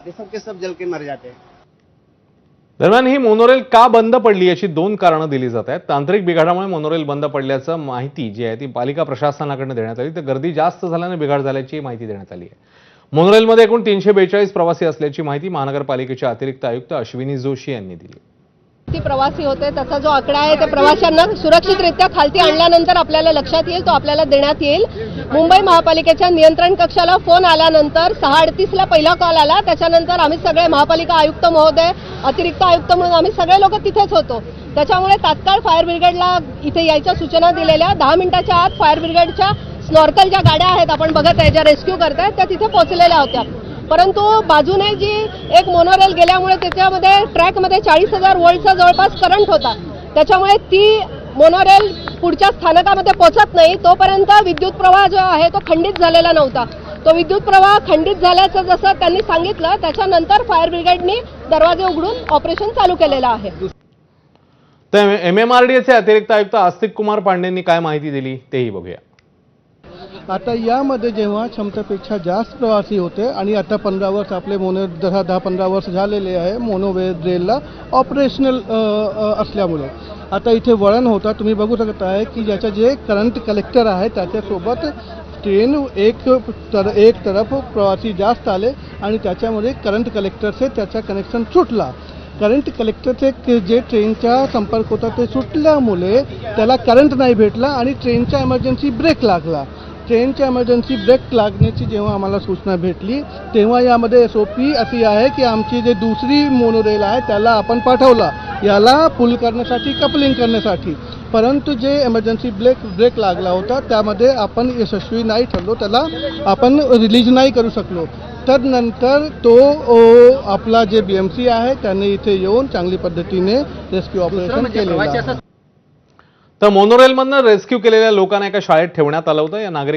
ये सब के सब जल के मर जाते हैं। दरम्यान ही मोनोरेल का बंद पडली याची दोन कारणं दिली जात आहेत। तांत्रिक बिघाडामुळे मोनोरेल बंद पडल्याचं माहिती जी आहे ती पालिका प्रशासनाकडून देण्यात आली, तर गर्दी जास्त झाल्याने बिघाड झाल्याची माहिती देण्यात आली आहे। मोनोरेलमध्ये एकूण 342 प्रवासी असल्याची माहिती महानगरपालिकेचे अतिरिक्त आयुक्त अश्विनी जोशी यांनी दिली। किती प्रवासी होते त्याचा जो आकडा आहे त्या प्रवाशांना सुरक्षितरित्या खालती आणल्यानंतर आपल्याला लक्षात येईल, तो आपल्याला देण्यात येईल। मुंबई महापालिकेच्या नियंत्रण कक्षाला फोन आल्यानंतर 6:38 ला पहिला कॉल आला। त्याच्यानंतर आम्ही सगळे महापालिका आयुक्त महोदय, अतिरिक्त आयुक्त म्हणून आम्ही सगळे लोक तिथेच होतो। त्याच्यामुळे तात्काळ फायर ब्रिगेडला इथे यायच्या सूचना दिलेल्या। 10 मिनिटाच्या आत फायर ब्रिगेडच्या स्नॉर्कल ज्या गाड्या आहेत आपण बघत आहे, ज्या रेस्क्यू करतायत, त्या तिथे पोहोचलेल्या होत्या। परंतु बाजूने जी एक मोनोरेल गेल्यामुळे त्याच्यामध्ये ट्रॅकमध्ये 40,000 व्होल्टचा जवळपास करंट होता। त्याच्यामुळे ती मोनोरेल पुढच्या स्थानकामध्ये पोहोचत नाही, तोपर्यंत विद्युत प्रवाह जो आहे तो खंडित झालेला नव्हता। तो विद्युत प्रवाह खंडित झाल्याचं जसं त्यांनी सांगितलं, त्याच्यानंतर फायर ब्रिगेडनी दरवाजे उघडून ऑपरेशन चालू केलेलं आहे। तर MMRDAचे अतिरिक्त आयुक्त आस्तिक कुमार पांडेंनी काय माहिती दिली तेही बघूया। आता यामध्ये जेव्हा क्षमतेपेक्षा जास्त प्रवासी होते आणि आता 15 वर्ष आपले 10-15 वर्ष झालेले आहे मोनोरेलला ऑपरेशनल असल्यामुळे आता इथे वळण होता। तुम्ही बघू शकता आहे की ज्याच्या जे करंट कलेक्टर आहे त्याच्यासोबत ट्रेन एक तरफ प्रवासी जास्त आले आणि त्याच्यामुळे करंट कलेक्टरचे त्याचा कनेक्शन सुटला। करंट कलेक्टरचे जे ट्रेनचा संपर्क होता ते सुटल्यामुळे त्याला करंट नाही भेटला आणि ट्रेनचा इमर्जन्सी ब्रेक लागला। ट्रेनच्या इमर्जन्सी ब्रेक लागण्याची जेव्हा आम्हाला सूचना भेटली तेव्हा यामध्ये SOP अशी आहे की आमची जे दुसरी मोनोरेल आहे त्याला आपण पाठवला याला पुल करण्यासाठी, कपलिंग करण्यासाठी। परंतु जे इमर्जन्सी ब्रेक लागला होता त्यामध्ये आपण यशस्वी नाही ठरलो, त्याला आपण रिलीज नाही करू शकलो। तदनंतर तो आपला जे BMC आहे त्याने इथे येऊन चांगली पद्धतीने रेस्क्यू ऑपरेशन केलेलं आहे। तर मोनोरेलमधनं रेस्क्यू केलेल्या लोकांना एका शाळेत ठेवण्यात आलं होतं। या नागरिक